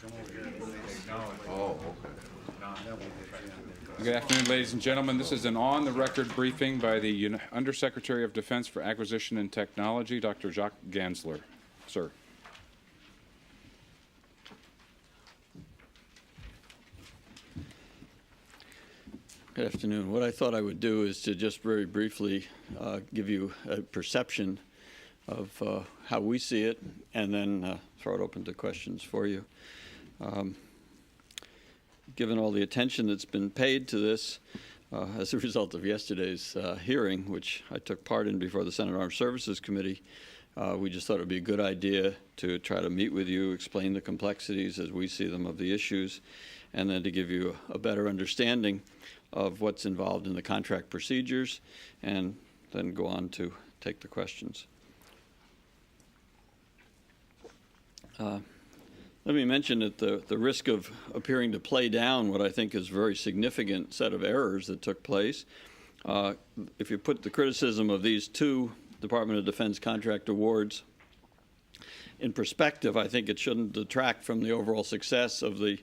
Oh, okay. Good afternoon, ladies and gentlemen. This is an on-the-record briefing by the Undersecretary of Defense for Acquisition and Technology, Dr. Jacques Gansler. Sir. Good afternoon. What I thought I would do is to just very briefly give you a perception of how we see it, and then throw it open to questions for you. Given all the attention that's been paid to this as a result of yesterday's hearing, which I took part in before the Senate Armed Services Committee, we just thought it would be a good idea to try to meet with you, explain the complexities as we see them of the issues, and then to give you a better understanding of what's involved in the contract procedures, and then go on to take the questions. Let me mention at the risk of appearing to play down what I think is a very significant set of errors that took place. If you put the criticism of these two Department of Defense contract awards in perspective, I think it shouldn't detract from the overall success of the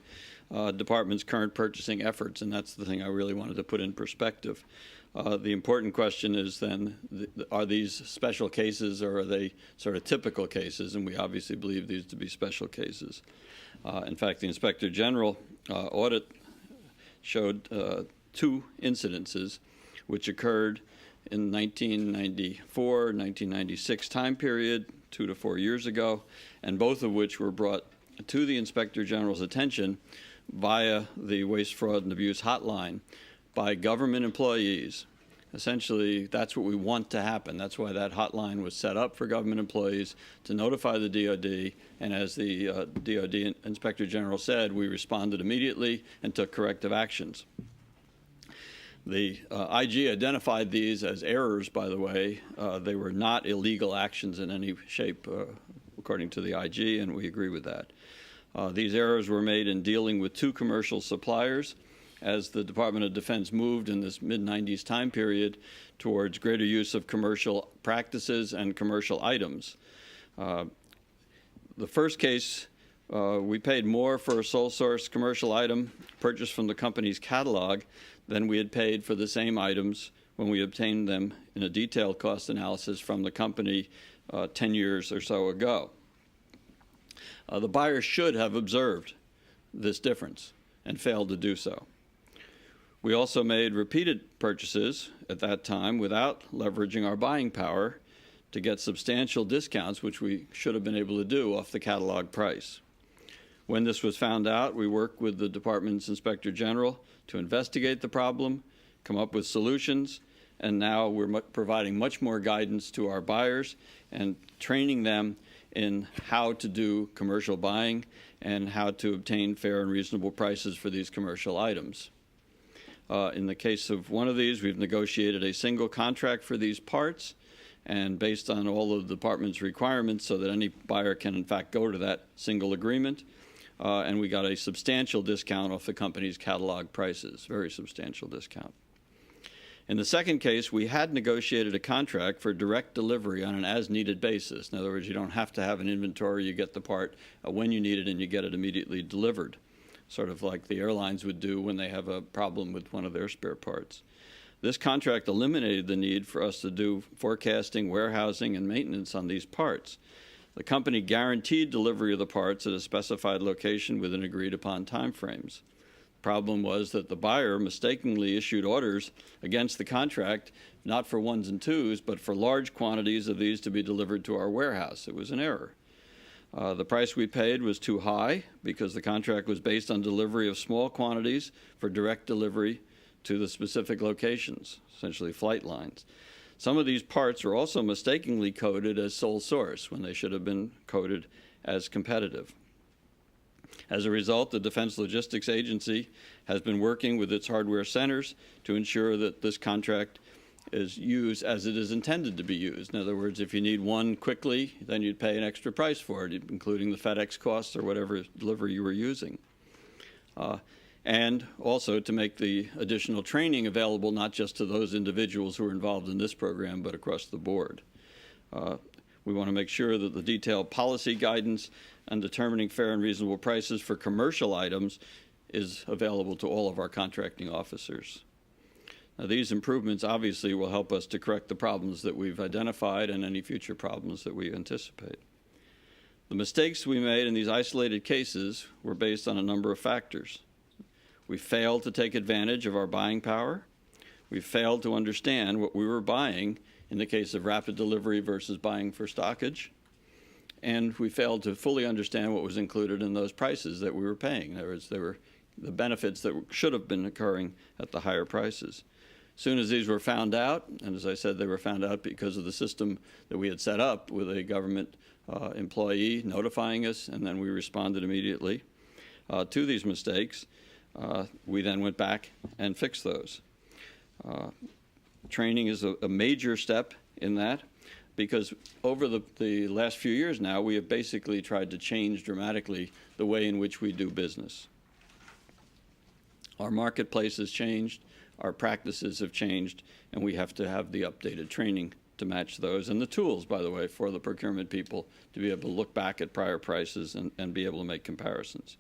Department's current purchasing efforts, and that's the thing I really wanted to put in perspective. The important question is then, are these special cases or are they sort of typical cases? And we obviously believe these to be special cases. In fact, the Inspector General audit showed two incidences which occurred in 1994, 1996 time period, 2 to 4 years ago, and both of which were brought to the Inspector General's attention via the Waste, Fraud, and Abuse Hotline by government employees. Essentially, that's what we want to happen. That's why that hotline was set up for government employees to notify the DoD, and as the DoD Inspector General said, we responded immediately and took corrective actions. The IG identified these as errors, by the way. They were not illegal actions in any shape, according to the IG, and we agree with that. These errors were made in dealing with two commercial suppliers as the Department of Defense moved in this mid-90s time period towards greater use of commercial practices and commercial items. The first case, we paid more for a sole source commercial item purchased from the company's catalog than we had paid for the same items when we obtained them in a detailed cost analysis from the company 10 years or so ago. The buyer should have observed this difference and failed to do so. We also made repeated purchases at that time without leveraging our buying power to get substantial discounts, which we should have been able to do off the catalog price. When this was found out, we worked with the Department's Inspector General to investigate the problem, come up with solutions, and now we're providing much more guidance to our buyers and training them in how to do commercial buying and how to obtain fair and reasonable prices for these commercial items. In the case of one of these, we've negotiated a single contract for these parts, and based on all of the department's requirements so that any buyer can in fact go to that single agreement, and we got a substantial discount off the company's catalog prices, very substantial discount. In the second case, we had negotiated a contract for direct delivery on an as-needed basis. In other words, you don't have to have an inventory. You get the part when you need it, and you get it immediately delivered, sort of like the airlines would do when they have a problem with one of their spare parts. This contract eliminated the need for us to do forecasting, warehousing, and maintenance on these parts. The company guaranteed delivery of the parts at a specified location within agreed-upon timeframes. Problem was that the buyer mistakenly issued orders against the contract, not for ones and twos, but for large quantities of these to be delivered to our warehouse. It was an error. The price we paid was too high because the contract was based on delivery of small quantities for direct delivery to the specific locations, essentially flight lines. Some of these parts were also mistakenly coded as sole source when they should have been coded as competitive. As a result, the Defense Logistics Agency has been working with its hardware centers to ensure that this contract is used as it is intended to be used. In other words, if you need one quickly, then you'd pay an extra price for it, including the FedEx costs or whatever delivery you were using. And also to make the additional training available not just to those individuals who are involved in this program, but across the board. We want to make sure that the detailed policy guidance on determining fair and reasonable prices for commercial items is available to all of our contracting officers. Now, these improvements obviously will help us to correct the problems that we've identified and any future problems that we anticipate. The mistakes we made in these isolated cases were based on a number of factors. We failed to take advantage of our buying power. We failed to understand what we were buying in the case of rapid delivery versus buying for stockage. And we failed to fully understand what was included in those prices that we were paying. In other words, there were the benefits that should have been occurring at the higher prices. As soon as these were found out, and as I said, they were found out because of the system that we had set up with a government employee notifying us, and then we responded immediately to these mistakes. We then went back and fixed those. Training is a major step in that, because over the last few years now, we have basically tried to change dramatically the way in which we do business. Our marketplace has changed, our practices have changed, and we have to have the updated training to match those, and the tools, by the way, for the procurement people to be able to look back at prior prices and be able to make comparisons.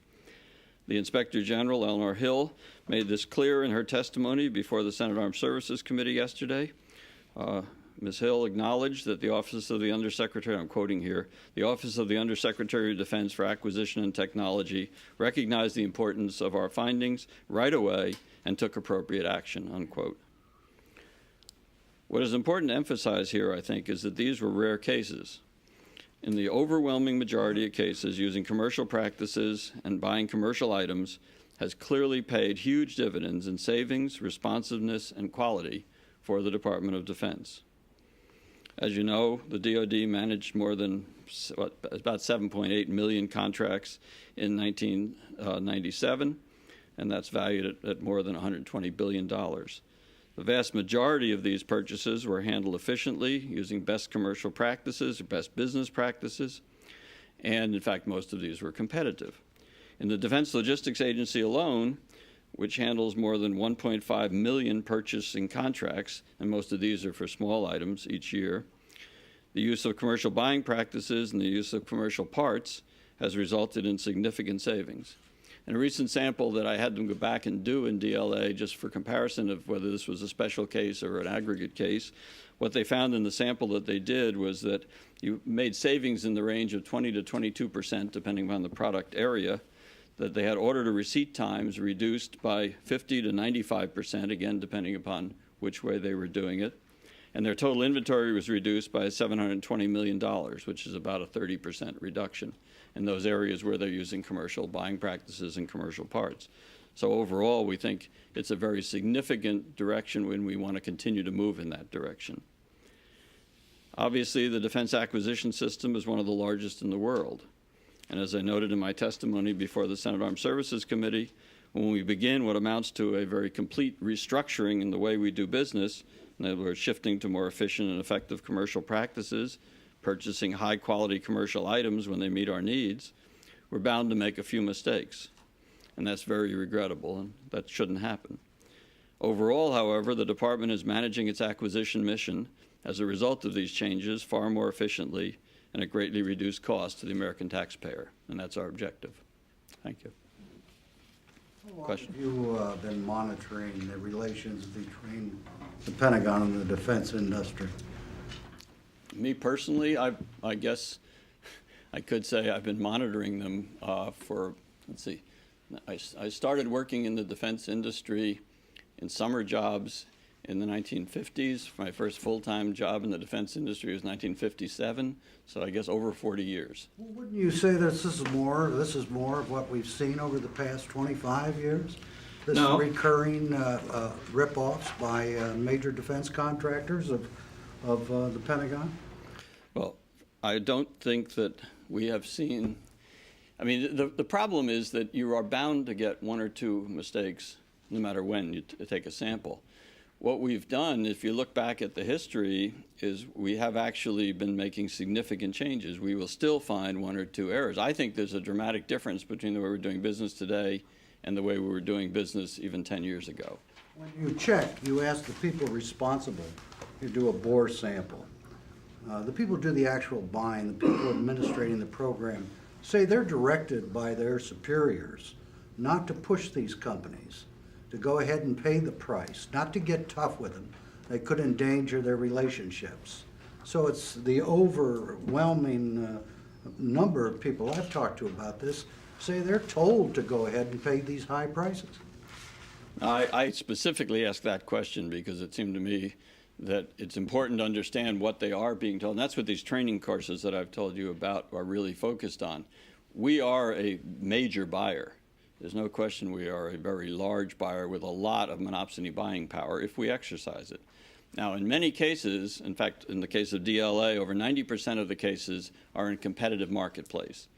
The Inspector General, Eleanor Hill, made this clear in her testimony before the Senate Armed Services Committee yesterday. Ms. Hill acknowledged that the Office of the Undersecretary, I'm quoting here, the Office of the Undersecretary of Defense for Acquisition and Technology recognized the importance of our findings right away and took appropriate action, unquote. What is important to emphasize here, I think, is that these were rare cases. In the overwhelming majority of cases, using commercial practices and buying commercial items has clearly paid huge dividends in savings, responsiveness, and quality for the Department of Defense. As you know, the DoD managed more than about 7.8 million contracts in 1997, and that's valued at more than $120 billion. The vast majority of these purchases were handled efficiently using best commercial practices or best business practices, and in fact, most of these were competitive. In the Defense Logistics Agency alone, which handles more than 1.5 million purchasing contracts, and most of these are for small items each year, the use of commercial buying practices and the use of commercial parts has resulted in significant savings. In a recent sample that I had them go back and do in DLA, just for comparison of whether this was a special case or an aggregate case, what they found in the sample that they did was that you made savings in the range of 20 to 22%, depending on the product area, that they had order to receipt times reduced by 50 to 95%, again, depending upon which way they were doing it. And their total inventory was reduced by $720 million, which is about a 30% reduction in those areas where they're using commercial buying practices and commercial parts. So overall, we think it's a very significant direction when we want to continue to move in that direction. Obviously, the defense acquisition system is one of the largest in the world. And as I noted in my testimony before the Senate Armed Services Committee, when we begin what amounts to a very complete restructuring in the way we do business, in other words, shifting to more efficient and effective commercial practices, purchasing high-quality commercial items when they meet our needs, we're bound to make a few mistakes. And that's very regrettable, and that shouldn't happen. Overall, however, the Department is managing its acquisition mission as a result of these changes far more efficiently and at greatly reduced cost to the American taxpayer, and that's our objective. Thank you. Question? Have you been monitoring the relations between the Pentagon and the defense industry? Me personally, I guess I could say I've been monitoring them for, let's see, I started working in the defense industry in summer jobs in the 1950s. My first full-time job in the defense industry was 1957, so I guess over 40 years. Well, wouldn't you say this is more of what we've seen over the past 25 years? This No. recurring rip-offs by major defense contractors of the Pentagon? Well, I don't think that we have seen, I mean, the problem is that you are bound to get one or two mistakes no matter when you take a sample. What we've done, if you look back at the history, is we have actually been making significant changes. We will still find one or two errors. I think there's a dramatic difference between the way we're doing business today and the way we were doing business even 10 years ago. When you check, you ask the people responsible. You do a bore sample. the people who do the actual buying, the people administrating the program, say they're directed by their superiors not to push these companies, to go ahead and pay the price, not to get tough with them. They could endanger their relationships. So it's the overwhelming number of people I've talked to about this say they're told to go ahead and pay these high prices. I specifically asked that question because it seemed to me that it's important to understand what they are being told. And that's what these training courses that I've told you about are really focused on. We are a major buyer. There's no question we are a very large buyer with a lot of monopsony buying power if we exercise it. Now, in many cases, in fact, in the case of DLA, over 90% of the cases are in competitive marketplace.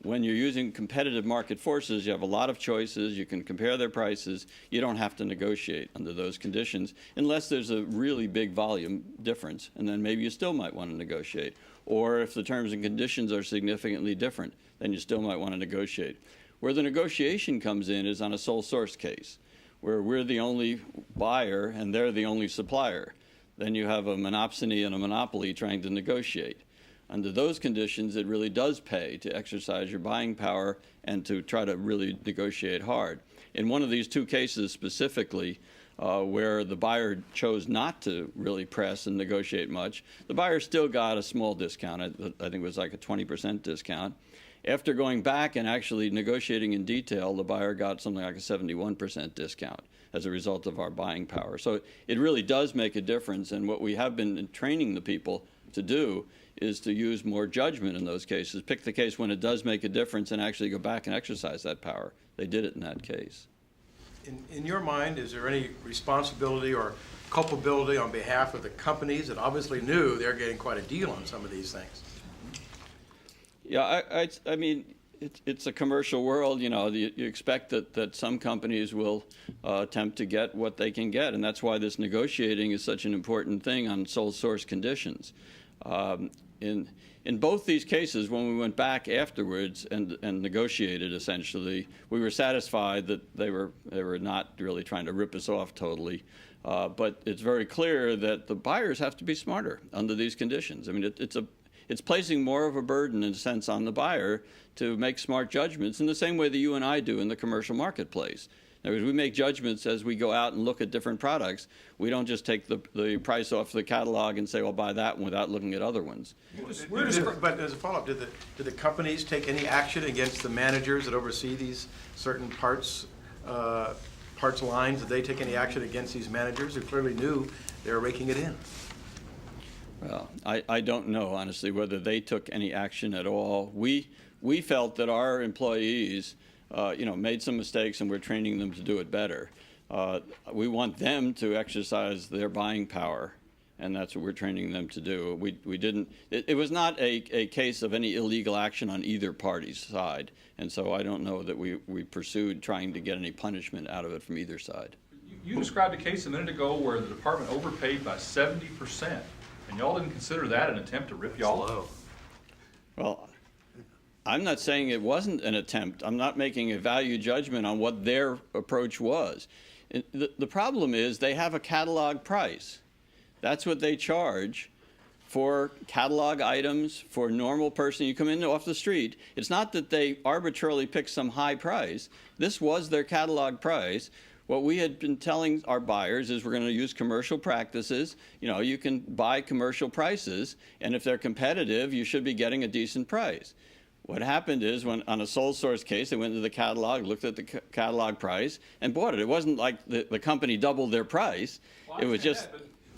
When you're using competitive market forces, you have a lot of choices. You can compare their prices. You don't have to negotiate under those conditions unless there's a really big volume difference, and then maybe you still might want to negotiate. Or if the terms and conditions are significantly different, then you still might want to negotiate. Where the negotiation comes in is on a sole source case, where we're the only buyer and they're the only supplier. Then you have a monopsony and a monopoly trying to negotiate. Under those conditions, it really does pay to exercise your buying power and to try to really negotiate hard. In one of these two cases specifically, where the buyer chose not to really press and negotiate much, the buyer still got a small discount. I think it was like a 20% discount. After going back and actually negotiating in detail, the buyer got something like a 71% discount as a result of our buying power. So it really does make a difference, and what we have been training the people to do is to use more judgment in those cases. Pick the case when it does make a difference and actually go back and exercise that power. They did it in that case. In your mind, is there any responsibility or culpability on behalf of the companies that obviously knew they're getting quite a deal on some of these things? Yeah, I mean, it's a commercial world. You know, you expect that some companies will attempt to get what they can get, and that's why this negotiating is such an important thing on sole source conditions. In both these cases, when we went back afterwards and negotiated, essentially, we were satisfied that they were not really trying to rip us off totally. But it's very clear that the buyers have to be smarter under these conditions. I mean, it's placing more of a burden, in a sense, on the buyer to make smart judgments in the same way that you and I do in the commercial marketplace. In other words, we make judgments as we go out and look at different products. We don't just take the price off the catalog and say, well, buy that one without looking at other ones. But as a follow-up, did the companies take any action against the managers that oversee these certain parts lines? Did they take any action against these managers who clearly knew they were raking it in? Well, I don't know, honestly, whether they took any action at all. We felt that our employees made some mistakes, and we're training them to do it better. We want them to exercise their buying power, and that's what we're training them to do. We didn't. It was not a case of any illegal action on either party's side, and so I don't know that we pursued trying to get any punishment out of it from either side. You described a case a minute ago where the department overpaid by 70%, and y'all didn't consider that an attempt to rip y'all off? Well, I'm not saying it wasn't an attempt. I'm not making a value judgment on what their approach was. The problem is they have a catalog price. That's what they charge for catalog items for a normal person. You come in off the street. It's not that they arbitrarily pick some high price. This was their catalog price. What we had been telling our buyers is we're going to use commercial practices. You know, you can buy commercial prices, and if they're competitive, you should be getting a decent price. What happened is when on a sole source case, they went into the catalog, looked at the catalog price, and bought it. It wasn't like the company doubled their price. Well, it was just...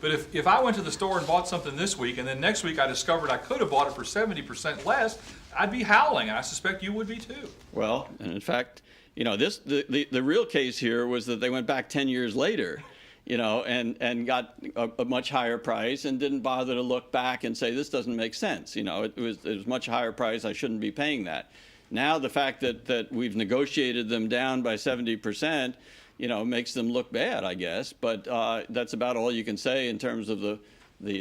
But if I went to the store and bought something this week, and then next week I discovered I could have bought it for 70% less, I'd be howling, and I suspect you would be too. Well, and in fact, you know, the real case here was that they went back 10 years later, you know, and got a much higher price and didn't bother to look back and say, this doesn't make sense. You know, it was much higher price. I shouldn't be paying that. Now the fact that we've negotiated them down by 70%, you know, makes them look bad, I guess. But that's about all you can say in terms of the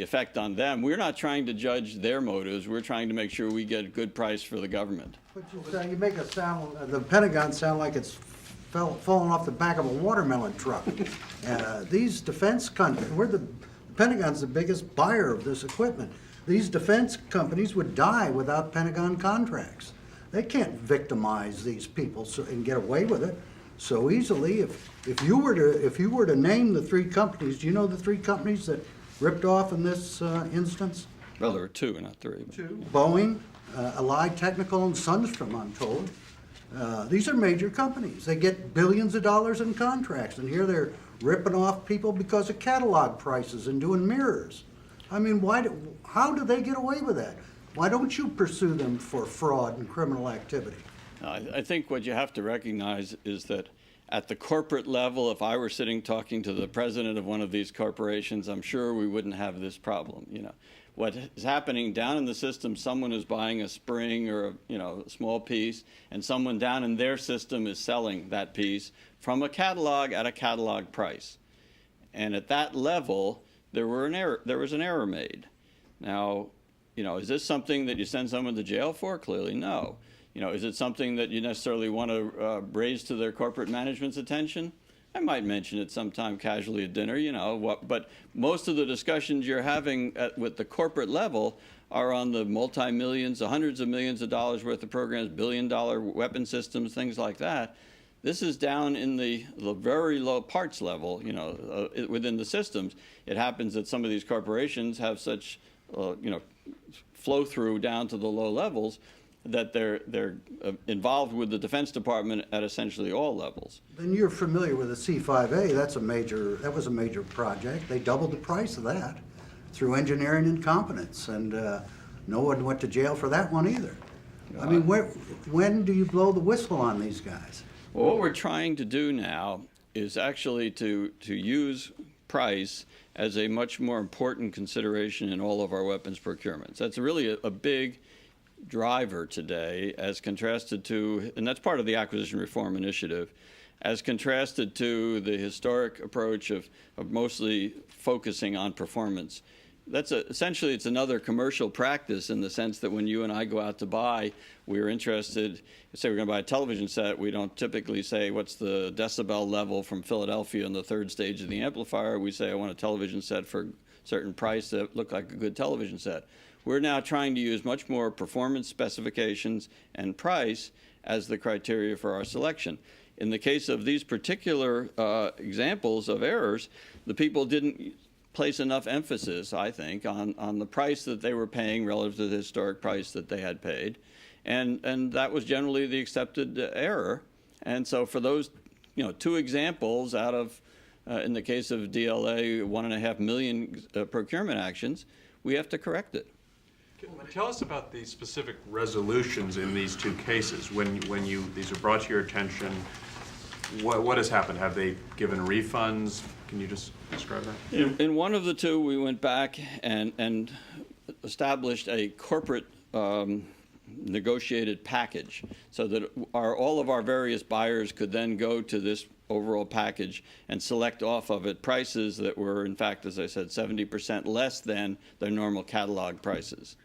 effect on them. We're not trying to judge their motives. We're trying to make sure we get a good price for the government. But you make it sound, the Pentagon sound like it's falling off the back of a watermelon truck. These defense countries, the Pentagon's the biggest buyer of this equipment. these defense companies would die without Pentagon contracts. They can't victimize these people and get away with it so easily. If you were to name the three companies, do you know the three companies that ripped off in this instance? Well, there were two, not three. Two. Boeing, Allied Technical, and Sunstrom, I'm told. These are major companies. They get billions of dollars in contracts, and here they're ripping off people because of catalog prices and doing mirrors. I mean, how do they get away with that? Why don't you pursue them for fraud and criminal activity? I think what you have to recognize is that at the corporate level, if I were sitting talking to the president of one of these corporations, I'm sure we wouldn't have this problem. You know, what is happening down in the system, someone is buying a spring or a small piece, and someone down in their system is selling that piece from a catalog at a catalog price. And at that level, there was an error made. Now, is this something that you send someone to jail for? Clearly, no. Is it something that you necessarily want to raise to their corporate management's attention? I might mention it sometime casually at dinner, but most of the discussions you're having with the corporate level are on the multi-millions, the hundreds of millions of dollars worth of programs, billion-dollar weapon systems, things like that. This is down in the very low parts level, within the systems. It happens that some of these corporations have such, flow through down to the low levels that they're involved with the Defense Department at essentially all levels. Then you're familiar with the C-5A. That was a major project. They doubled the price of that through engineering incompetence, and no one went to jail for that one either. I mean, when do you blow the whistle on these guys? Well, what we're trying to do now is actually to use price as a much more important consideration in all of our weapons procurements. That's really a big driver today, as contrasted to, and that's part of the acquisition reform initiative, as contrasted to the historic approach of mostly focusing on performance. That's essentially, it's another commercial practice in the sense that when you and I go out to buy, we're interested, say we're going to buy a television set, we don't typically say what's the decibel level from Philadelphia on the third stage of the amplifier. We say I want a television set for a certain price that look like a good television set. We're now trying to use much more performance specifications and price as the criteria for our selection. In the case of these particular examples of errors, the people didn't place enough emphasis, I think, on the price that they were paying relative to the historic price that they had paid. And that was generally the accepted error. And so for those two examples out of, in the case of DLA, 1.5 million procurement actions, we have to correct it. Tell us about the specific resolutions in these two cases. When these are brought to your attention, what has happened? Have they given refunds? Can you just describe that? In one of the two, we went back and established a corporate negotiated package so that all of our various buyers could then go to this overall package and select off of it prices that were, in fact, as I said, 70% less than their normal catalog prices.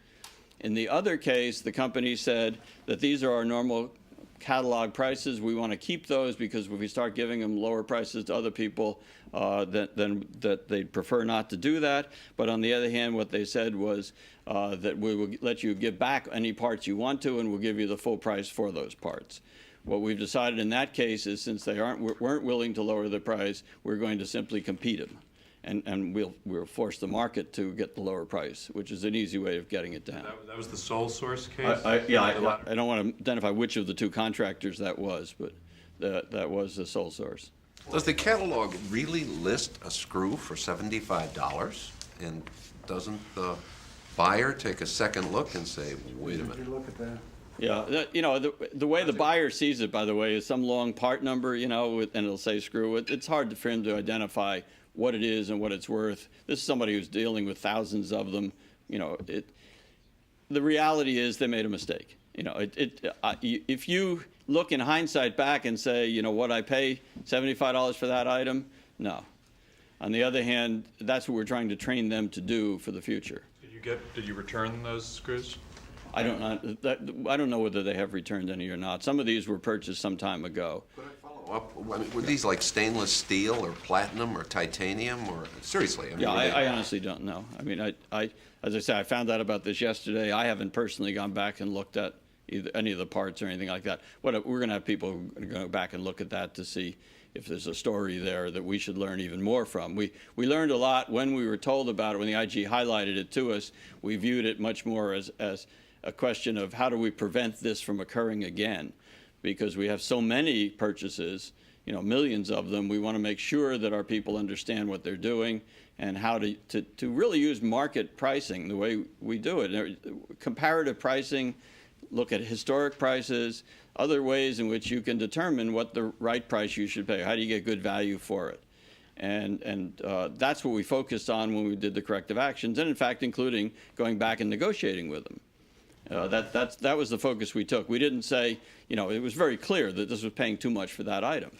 In the other case, the company said that these are our normal catalog prices. We want to keep those because if we start giving them lower prices to other people, then they'd prefer not to do that. But on the other hand, what they said was that we will let you give back any parts you want to, and we'll give you the full price for those parts. What we've decided in that case is since they weren't willing to lower the price, we're going to simply compete them. And we'll force the market to get the lower price, which is an easy way of getting it down. That was the sole source case? I don't want to identify which of the two contractors that was, but that was the sole source. Does the catalog really list a screw for $75? And doesn't the buyer take a second look and say, wait a minute? Look at that. Yeah, the way the buyer sees it, by the way, is some long part number, and it'll say screw. It's hard for him to identify what it is and what it's worth. This is somebody who's dealing with thousands of them. The reality is they made a mistake. If you look in hindsight back and say, what I pay $75 for that item, no. On the other hand, that's what we're trying to train them to do for the future. Did you return those screws? I don't know whether they have returned any or not. Some of these were purchased some time ago. Could I follow I mean, were these like stainless steel or platinum or titanium or, seriously? I mean, Yeah, were they- I honestly don't know. I mean, as I said, I found out about this yesterday. I haven't personally gone back and looked at either any of the parts or anything like that. We're going to have people who are going to go back and look at that to see if there's a story there that we should learn even more from. We learned a lot when we were told about it, when the IG highlighted it to us. We viewed it much more as a question of how do we prevent this from occurring again? Because we have so many purchases, you know, millions of them. We want to make sure that our people understand what they're doing and how to really use market pricing the way we do it. Comparative pricing, look at historic prices, other ways in which you can determine what the right price you should pay. How do you get good value for it? And that's what we focused on when we did the corrective actions, and in fact, including going back and negotiating with them. That was the focus we took. We didn't say, you know, it was very clear that this was paying too much for that item.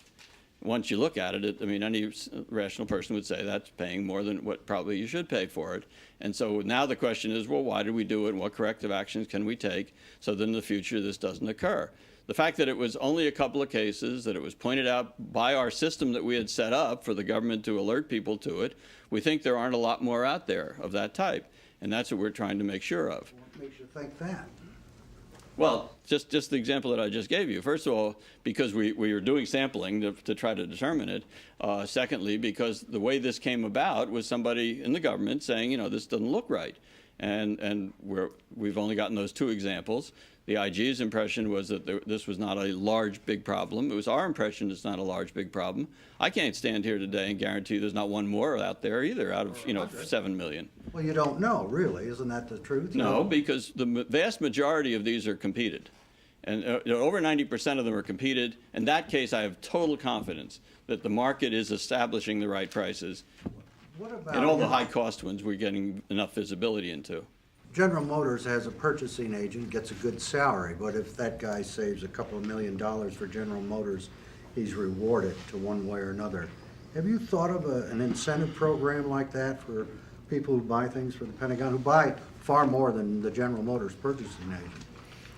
Once you look at it, I mean, any rational person would say that's paying more than what probably you should pay for it. And so now the question is, well, why did we do it, and what corrective actions can we take so that in the future this doesn't occur? The fact that it was only a couple of cases, that it was pointed out by our system that we had set up for the government to alert people to it, we think there aren't a lot more out there of that type. And that's what we're trying to make sure of. What makes you think that? Well, just the example that I just gave you. First of all, because we were doing sampling to try to determine it. Secondly, because the way this came about was somebody in the government saying, you know, this doesn't look right. And we've only gotten those two examples. The IG's impression was that this was not a large, big problem. It was our impression it's not a large, big problem. I can't stand here today and guarantee there's not one more out there either out of, you know, 7 million. Well, you don't know, really. Isn't that the truth? You No, don't- because the vast majority of these are competed. And over 90% of them are competed. In that case, I have total confidence that the market is establishing the right prices. What about And all the high-cost ones we're getting enough visibility into. General Motors has a purchasing agent, gets a good salary, but if that guy saves a couple of $1 million for General Motors, he's rewarded to one way or another. Have you thought of an incentive program like that for people who buy things for the Pentagon, who buy far more than the General Motors purchasing agent?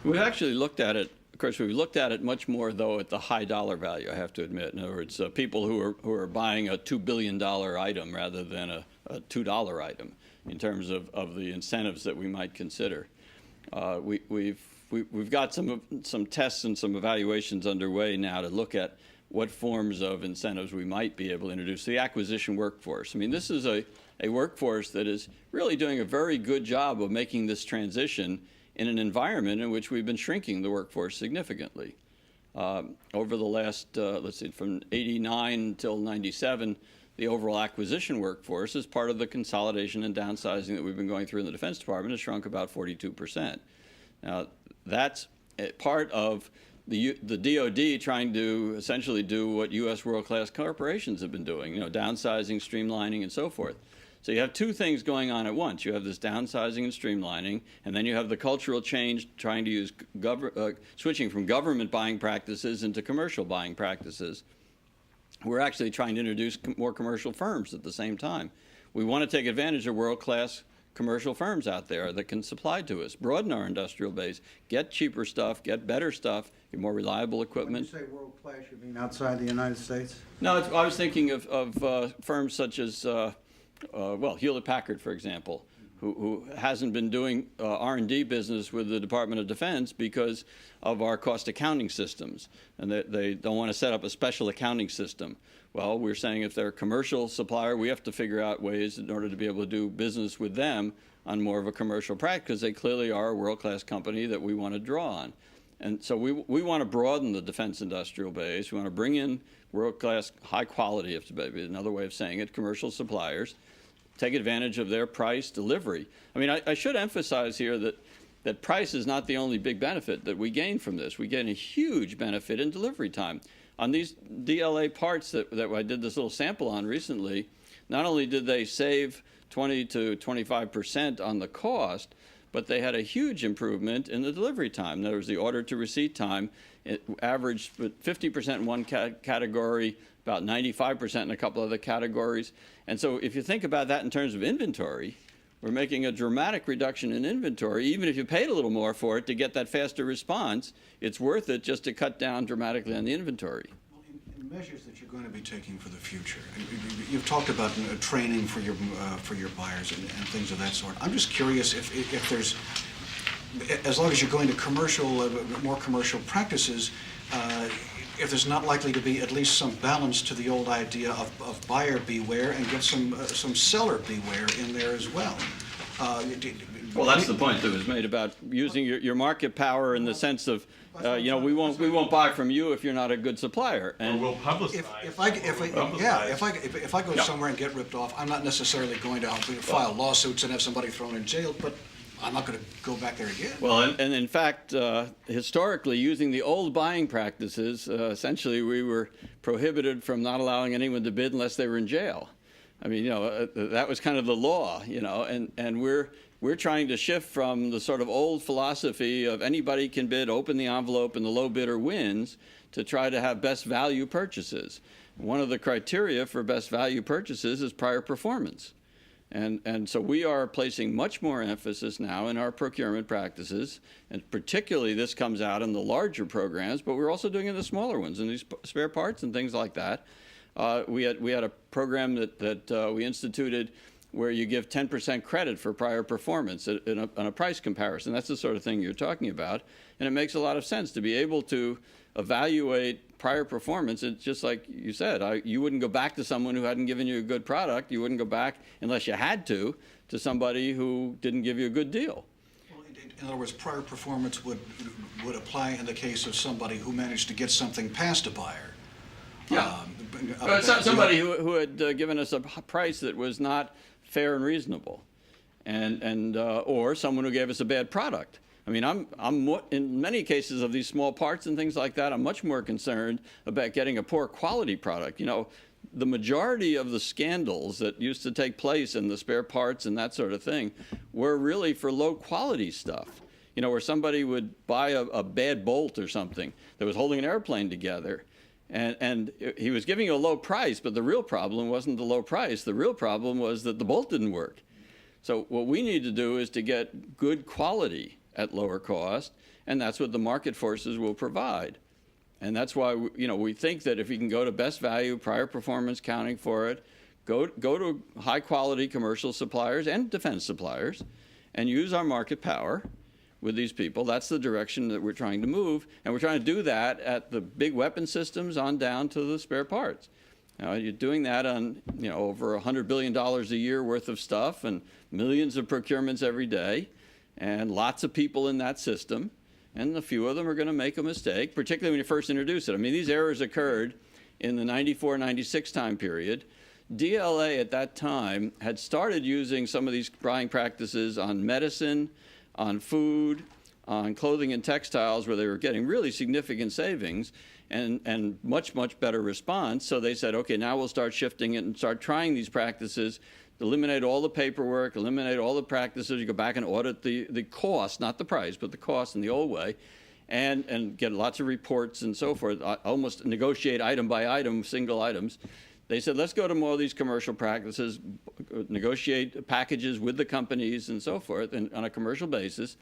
We've actually looked at it. Of course, we've looked at it much more, though, at the high dollar value, I have to admit. In other words, people who are buying a $2 billion item rather than a $2 item in terms of the incentives that we might consider. We've got some tests and some evaluations underway now to look at what forms of incentives we might be able to introduce. The acquisition workforce. I mean, this is a workforce that is really doing a very good job of making this transition in an environment in which we've been shrinking the workforce significantly. Over the last, let's see, from 89 until 97, the overall acquisition workforce, as part of the consolidation and downsizing that we've been going through in the Defense Department, has shrunk about 42%. Now, that's part of the DoD trying to essentially do what U.S. world-class corporations have been doing, you know, downsizing, streamlining, and so forth. So you have two things going on at once. You have this downsizing and streamlining, and then you have the cultural change trying to use switching from government buying practices into commercial buying practices. We're actually trying to introduce more commercial firms at the same time. We want to take advantage of world-class commercial firms out there that can supply to us, broaden our industrial base, get cheaper stuff, get better stuff, get more reliable When equipment. you say world-class, you mean outside the United States? No, I was thinking of firms such as, well, Hewlett-Packard, for example, who hasn't been doing R&D business with the Department of Defense because of our cost accounting systems. And they don't want to set up a special accounting system. Well, we're saying if they're a commercial supplier, we have to figure out ways in order to be able to do business with them on more of a commercial practice, because they clearly are a world-class company that we want to draw on. And so we want to broaden the defense industrial base. We want to bring in world-class, high-quality, if maybe another way of saying it, commercial suppliers, take advantage of their price delivery. I mean, I should emphasize here that price is not the only big benefit that we gain from this. We gain a huge benefit in delivery time. On these DLA parts that I did this little sample on recently, not only did they save 20 to 25% on the cost, but they had a huge improvement in the delivery time. In other words, the order to receipt time, it averaged 50% in one category, about 95% in a couple other categories. And so if you think about that in terms of inventory, we're making a dramatic reduction in inventory. Even if you paid a little more for it to get that faster response, it's worth it just to cut down dramatically on the inventory. In The measures that you're going to be taking for the future, you've talked about training for your buyers and things of that sort. I'm just curious if there's, as long as you're going to commercial, more commercial practices, if there's not likely to be at least some balance to the old idea of buyer beware and get some seller beware in there as well. Well, that's the point that was made about using your market power in the sense of, we won't buy from you if you're not a good supplier. Or we'll publicize. If I go somewhere and get ripped off, I'm not necessarily going to file lawsuits and have somebody thrown in jail, but I'm not going to go back there again. Well, and in fact, historically, using the old buying practices, essentially we were prohibited from not allowing anyone to bid unless they were in jail. I mean, that was kind of the law, and we're trying to shift from the sort of old philosophy of anybody can bid, open the envelope, and the low bidder wins, to try to have best value purchases. One of the criteria for best value purchases is prior performance. And so we are placing much more emphasis now in our procurement practices, and particularly this comes out in the larger programs, but we're also doing it in the smaller ones, in these spare parts and things like that. We had a program that we instituted where you give 10% credit for prior performance on a price comparison. That's the sort of thing you're talking about. And it makes a lot of sense to be able to evaluate prior performance. It's just like you said, you wouldn't go back to someone who hadn't given you a good product. You wouldn't go back, unless you had to somebody who didn't give you a good deal. Well, in other words, prior performance would apply in the case of somebody who managed to get something past a buyer. Yeah. Somebody who had given us a price that was not fair and reasonable, or someone who gave us a bad product. I mean, I'm in many cases of these small parts and things like that, I'm much more concerned about getting a poor quality product. The majority of the scandals that used to take place in the spare parts and that sort of thing were really for low quality stuff. Where somebody would buy a bad bolt or something that was holding an airplane together, and he was giving you a low price, but the real problem wasn't the low price. The real problem was that the bolt didn't work. So what we need to do is to get good quality at lower cost, and that's what the market forces will provide. And that's why we think that if you can go to best value, prior performance counting for it, go to high quality commercial suppliers and defense suppliers, and use our market power with these people. That's the direction that we're trying to move, and we're trying to do that at the big weapon systems on down to the spare parts. You're doing that on over $100 billion a year worth of stuff and millions of procurements every day, and lots of people in that system, and a few of them are going to make a mistake, particularly when you first introduce it. I mean, these errors occurred in the 94-96 time period. DLA at that time had started using some of these buying practices on medicine, on food, on clothing and textiles, where they were getting really significant savings and much, much better response. So they said, okay, now we'll start shifting it and start trying these practices, eliminate all the paperwork, eliminate all the practices. You go back and audit the cost, not the price, but the cost in the old way, and get lots of reports and so forth, almost negotiate item by item, single items. They said, let's go to more of these commercial practices, negotiate packages with the companies and so forth, and on a commercial basis,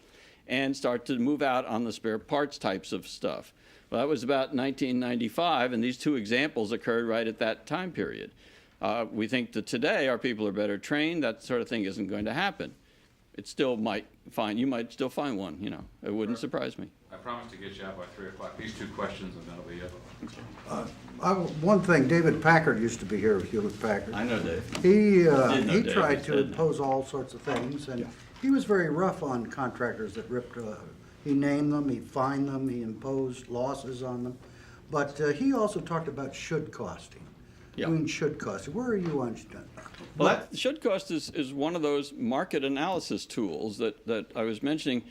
and start to move out on the spare parts types of stuff. Well, that was about 1995, and these two examples occurred right at that time period. We think that today our people are better trained. That sort of thing isn't going to happen. It still might you might still find one, It wouldn't surprise me. I promise to get you out by 3 o'clock. These two questions, and that'll be it. One thing, David Packard used to be here with Hewlett Packard. I know Dave. He Dave, tried he to said. impose all sorts of things, and he was very rough on contractors that ripped. He named them, he fined them, he imposed losses on them. But he also talked about should costing. Yeah. Doing should costing. Where are you on? Well, that should cost is one of those market analysis tools that I was mentioning.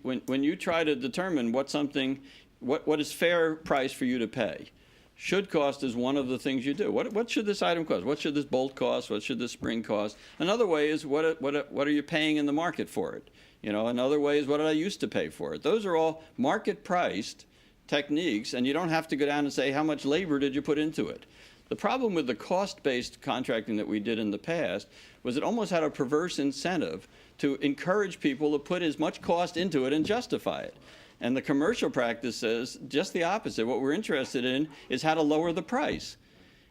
When you try to determine what is fair price for you to pay, should cost is one of the things you do. What should this item cost? What should this bolt cost? What should this spring cost? Another way is what are you paying in the market for it? Another way is what did I used to pay for it? Those are all market priced techniques, and you don't have to go down and say how much labor did you put into it. The problem with the cost-based contracting that we did in the past was it almost had a perverse incentive to encourage people to put as much cost into it and justify it. And the commercial practice says just the opposite. What we're interested in is how to lower the price.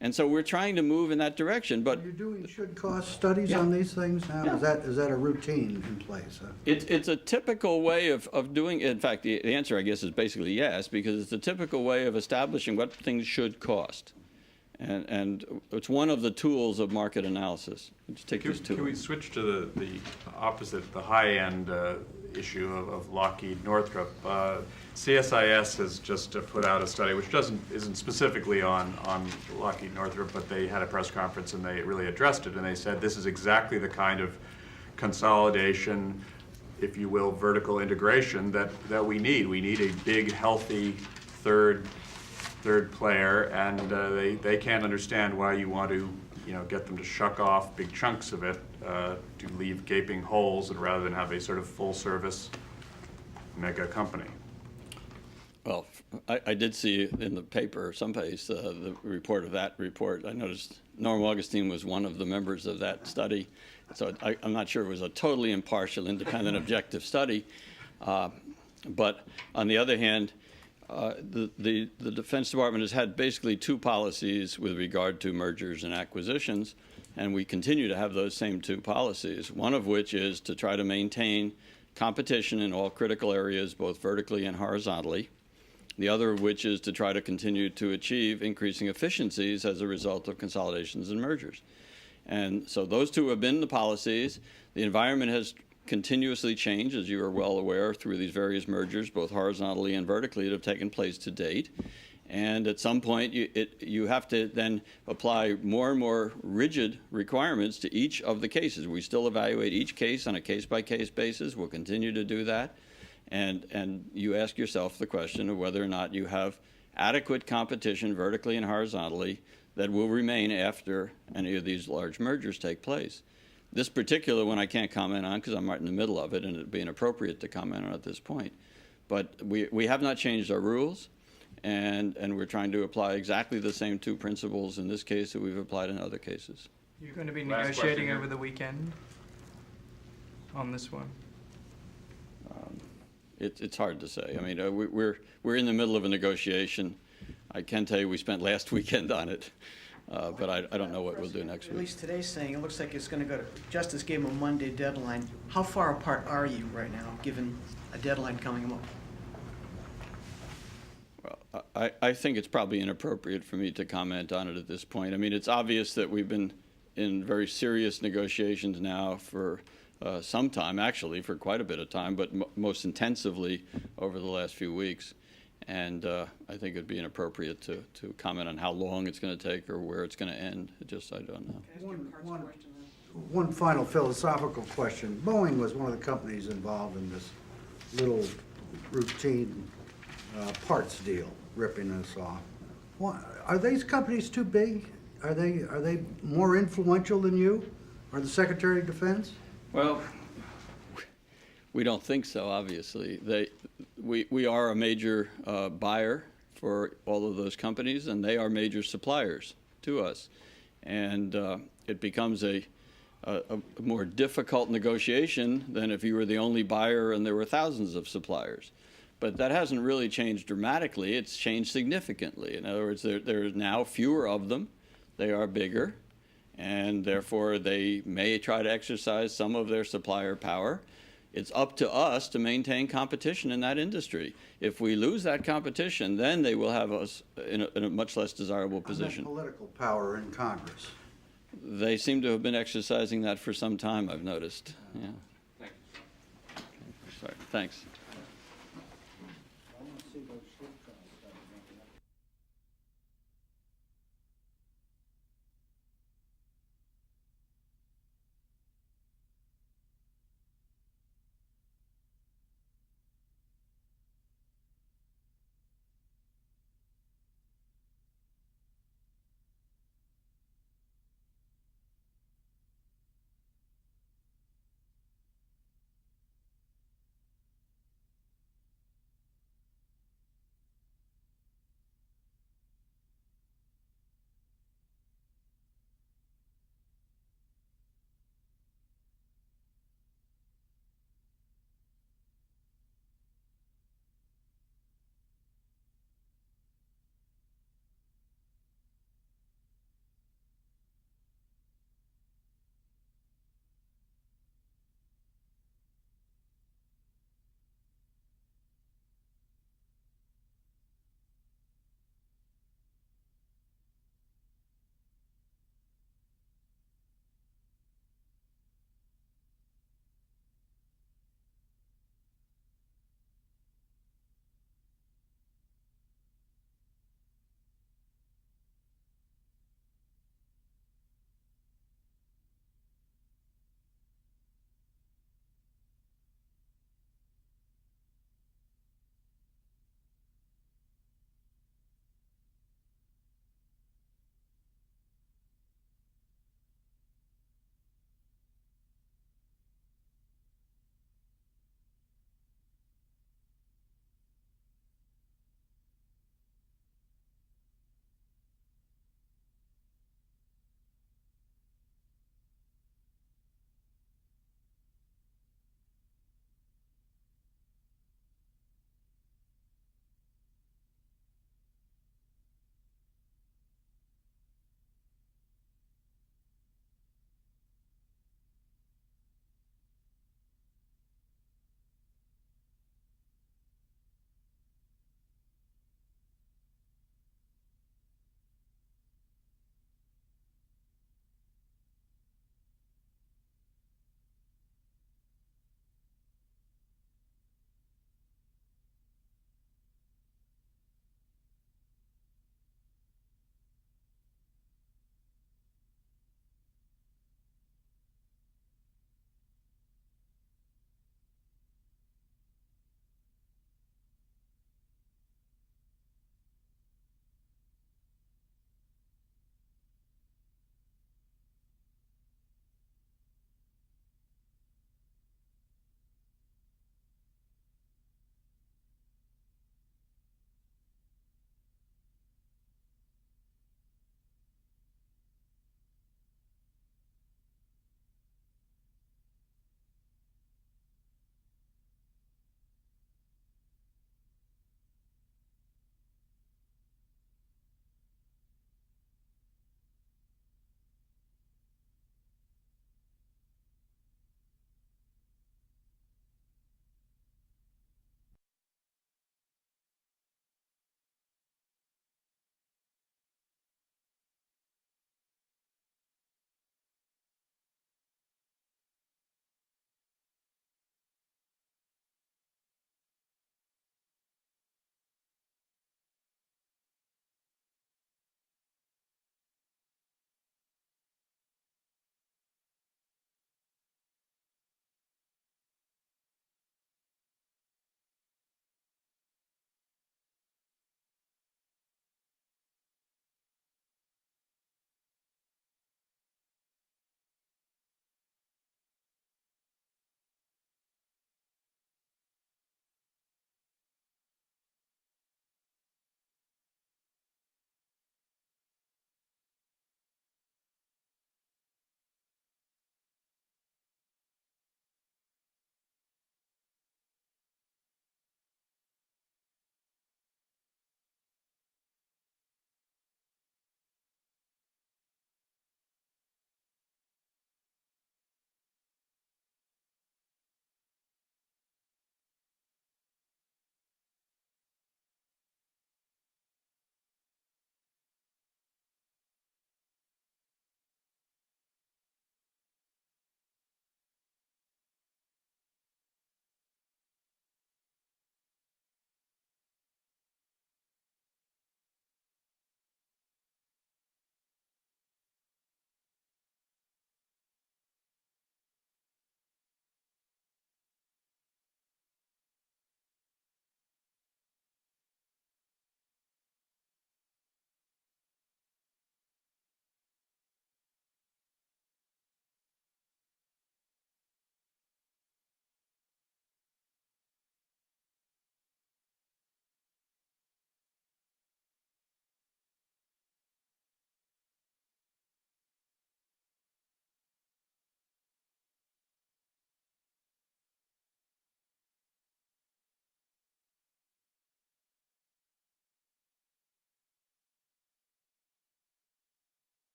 And so we're trying to move in that direction, but You're doing should-cost studies Yeah. on these things now? Yeah. Is that a routine in place? Huh? it's a typical way of doing it. In fact, the answer, I guess, is basically yes, because it's a typical way of establishing what things should cost. And it's one of the tools of market analysis. Just take this tool. Can we switch to the opposite, the high-end issue of Lockheed Northrop? CSIS has just put out a study which isn't specifically on Lockheed Northrop, but they had a press conference and they really addressed it, and they said this is exactly the kind of consolidation, if you will, vertical integration that we need. We need a big, healthy third player, and they can't understand why you want to, get them to shuck off big chunks of it to leave gaping holes, and rather than have a sort of full-service mega company. Well, I did see in the paper someplace the report of that report. I noticed Norm Augustine was one of the members of that study, so I'm not sure it was a totally impartial, independent, objective study. But on the other hand, the Defense Department has had basically two policies with regard to mergers and acquisitions, and we continue to have those same two policies, one of which is to try to maintain competition in all critical areas, both vertically and horizontally. The other of which is to try to continue to achieve increasing efficiencies as a result of consolidations and mergers. And so those two have been the policies. The environment has continuously changed, as you are well aware, through these various mergers, both horizontally and vertically, that have taken place to date. And at some point, you have to then apply more and more rigid requirements to each of the cases. We still evaluate each case on a case-by-case basis. We'll continue to do that. And you ask yourself the question of whether or not you have adequate competition vertically and horizontally that will remain after any of these large mergers take place. This particular one I can't comment on because I'm right in the middle of it, and it would be inappropriate to comment on at this point. But we have not changed our rules, and we're trying to apply exactly the same two principles in this case that we've applied in other cases. You're going to be Last negotiating question over the weekend on this one? It's hard to say. I mean, we're in the middle of a negotiation. I can tell you we spent last weekend on it, but I don't know what we'll do next At week. least today's saying it looks like it's going to go to, Justice gave him a Monday deadline. How far apart are you right now, given a deadline coming up? Well, I think it's probably inappropriate for me to comment on it at this point. I mean, it's obvious that we've been in very serious negotiations now for some time, actually, for quite a bit of time, but most intensively over the last few weeks. And I think it'd be inappropriate to comment on how long it's going to take or where it's going to end. I don't know. One final philosophical question. Boeing was one of the companies involved in this little routine parts deal, ripping us off. Are these companies too big? Are they more influential than you or the Secretary of Defense? Well, we don't think so, obviously. We are a major buyer for all of those companies, and they are major suppliers to us. And it becomes a more difficult negotiation than if you were the only buyer and there were thousands of suppliers. But that hasn't really changed dramatically. It's changed significantly. In other words, there are now fewer of them. They are bigger, and therefore they may try to exercise some of their supplier power. It's up to us to maintain competition in that industry. If we lose that competition, then they will have us in a much less desirable position. Political power in Congress. They seem to have been exercising that for some time, I've noticed. Yeah. Thank you. Sorry. Thanks.